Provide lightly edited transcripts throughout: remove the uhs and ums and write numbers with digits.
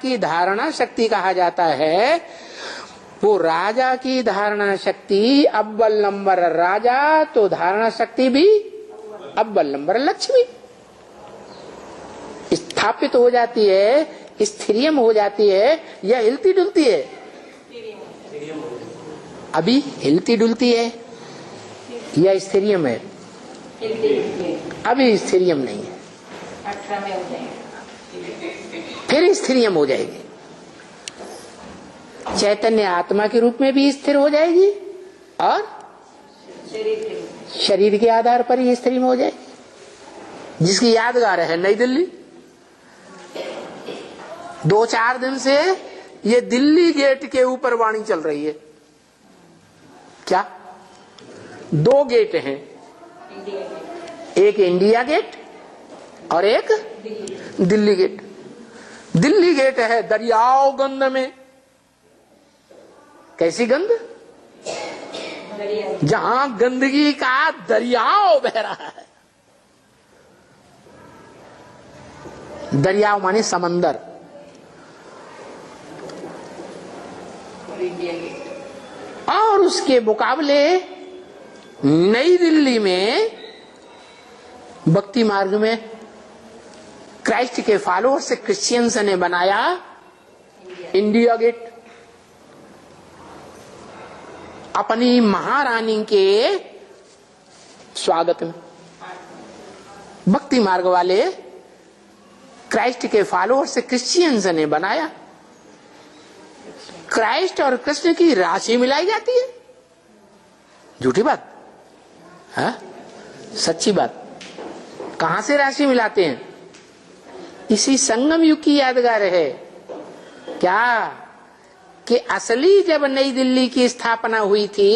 की धारणा शक्ति कहा जाता है। वो राजा की धारणा शक्ति अव्वल नंबर राजा, तो धारणा शक्ति भी अव्वल नंबर लक्ष्मी स्थापित हो जाती है, स्थिरियम हो जाती है या हिलती डुलती है? अभी हिलती डुलती है या स्थिरियम है? अभी स्थिरियम नहीं है, 18 में हो जाएगा, फिर स्थिरियम हो जाएगी। चैतन्य आत्मा के रूप में भी स्थिर हो जाएगी और शरीर के आधार पर ही स्थिर हो जाएगी। जिसकी यादगार है नई दिल्ली, 2-4 दिन से ये दिल्ली गेट के ऊपर वाणी चल रही है। क्या 2 गेट हैं, एक इंडिया गेट और एक दिल्ली गेट। दिल्ली गेट है दरियाओ गंध में। कैसी गंध? जहां गंदगी का दरियाओ बह रहा है। दरियाओ माने समंदर। और उसके मुकाबले नई दिल्ली में भक्ति मार्ग में क्राइस्ट के फॉलोअर से क्रिश्चियंस ने बनाया इंडिया गेट। अपनी महारानी के स्वागत में भक्ति मार्ग वाले क्राइस्ट के फॉलोअर से क्रिश्चियंस ने बनाया। क्राइस्ट और कृष्ण की राशि मिलाई जाती है। झूठी बात है? सच्ची बात। कहां से राशि मिलाते हैं? इसी संगम युग की यादगार है क्या कि असली जब नई दिल्ली की स्थापना हुई थी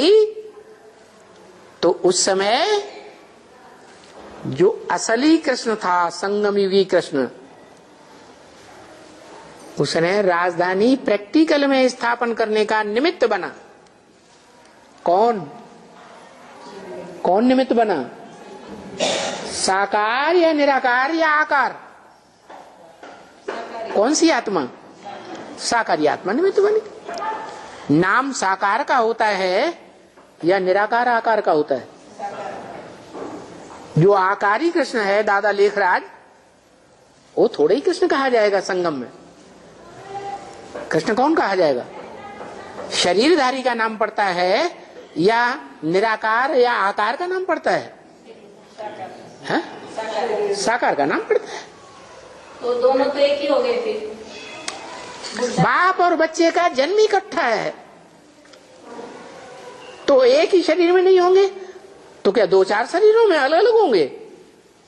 तो उस समय जो असली कृष्ण था, संगम युगी कृष्ण, उसने राजधानी प्रैक्टिकल में स्थापन करने का निमित्त बना। कौन निमित्त बना? साकार या निराकार या आकार? कौन सी आत्मा? साकारी आत्मा निमित्त बनी। नाम साकार का होता है या निराकार आकार का होता है? जो आकारी कृष्ण है दादा लेखराज, वो थोड़े ही कृष्ण कहा जाएगा संगम में। कृष्ण कौन कहा जाएगा? शरीरधारी का नाम पड़ता है या निराकार या आकार का नाम पड़ता है? साकार का नाम पड़ता है। तो दोनों तो एक ही हो गए फिर। बाप और बच्चे का जन्म इकट्ठा है, तो एक ही शरीर में नहीं होंगे तो क्या 2-4 शरीरों में अलग अलग होंगे?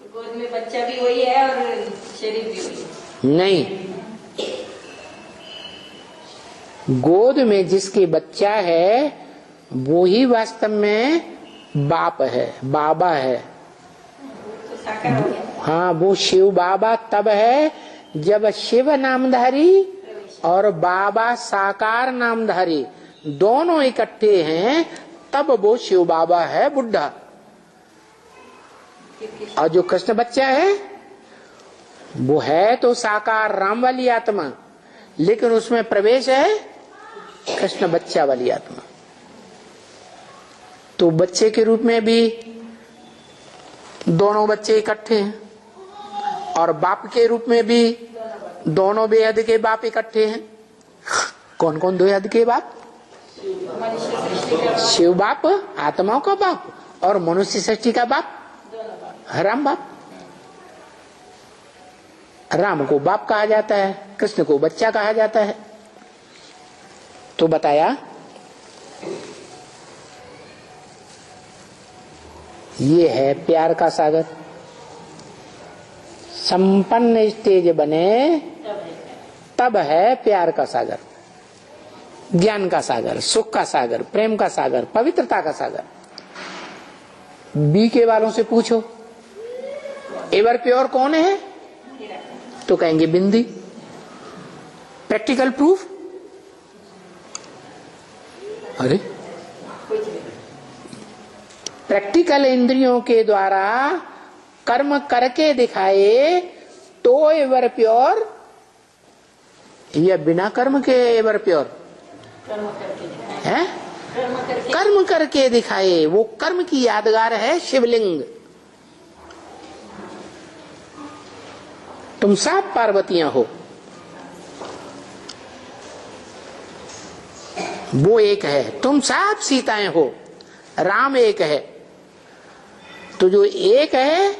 गोद में बच्चा भी वही है और शरीर भी वही है। नहीं, गोद में जिसके बच्चा है वो ही वास्तव में बाप है, बाबा है। तो साकार हो गया। हाँ, वो शिव बाबा तब है जब शिव नामधारी और बाबा साकार नामधारी दोनों इकट्ठे हैं, तब वो शिव बाबा है बुढ़ा। और जो कृष्ण बच्चा है वो है तो साकार राम वाली आत्मा, लेकिन उसमें प्रवेश है कृष्ण बच्चा वाली आत्मा। तो बच्चे के रूप में भी दोनों बच्चे इकट्ठे हैं और बाप के रूप में भी दोनों बेहद के बाप इकट्ठे हैं। कौन कौन बेहद के बाप? शिव बाप, आत्माओं का बाप, और मनुष्य सृष्टि का बाप राम बाप। राम को बाप कहा जाता है, कृष्ण को बच्चा कहा जाता है। तो बताया ये है प्यार का सागर। संपन्न स्टेज बने तब है प्यार का सागर, ज्ञान का सागर, सुख का सागर, प्रेम का सागर, पवित्रता का सागर। बीके वालों से पूछो एवर प्योर कौन है तो कहेंगे बिंदी। Practical proof? अरे प्रैक्टिकल इंद्रियों के द्वारा कर्म करके दिखाए तो एवर प्योर या बिना कर्म के एवर प्योर कर्म करके दिखाए। है? कर्म करके कर्म करके दिखाए, वो कर्म की यादगार है शिवलिंग। तुम सब पार्वतियां हो, वो एक है। तुम सब सीताएं हो, राम एक है। तो जो एक है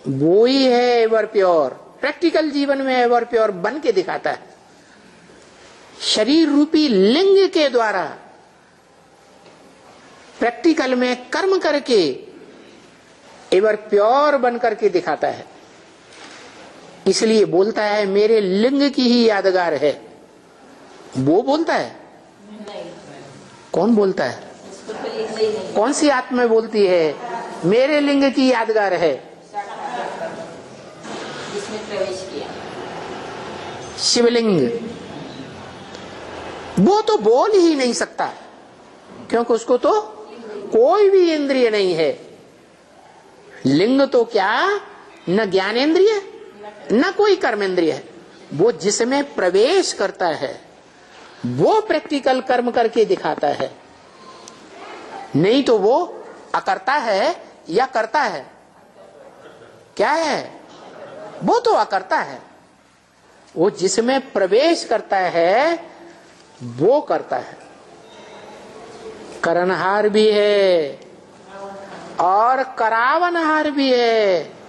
वो ही है एवर प्योर। प्रैक्टिकल जीवन में एवर प्योर बन के दिखाता है। शरीर रूपी लिंग के द्वारा प्रैक्टिकल में कर्म करके एवर प्योर बन करके दिखाता है। इसलिए बोलता है मेरे लिंग की ही यादगार है। वो बोलता है? नहीं, कौन बोलता है? उसको तो लिखना ही नहीं। कौन सी आत्मा बोलती है मेरे लिंग की यादगार है? जिसमें प्रवेश किया शिवलिंग। वो तो बोल ही नहीं सकता, क्योंकि उसको तो कोई भी इंद्रिय नहीं है। लिंग तो क्या, न ज्ञानेंद्रिय न कोई कर्मेंद्रिय है। वो जिसमें प्रवेश करता है वो प्रैक्टिकल कर्म करके दिखाता है। नहीं तो वो अकर्ता है या करता है? क्या है? वो तो अकर्ता है। वो जिसमें प्रवेश करता है वो करता है। करनहार भी है और करावनहार भी है।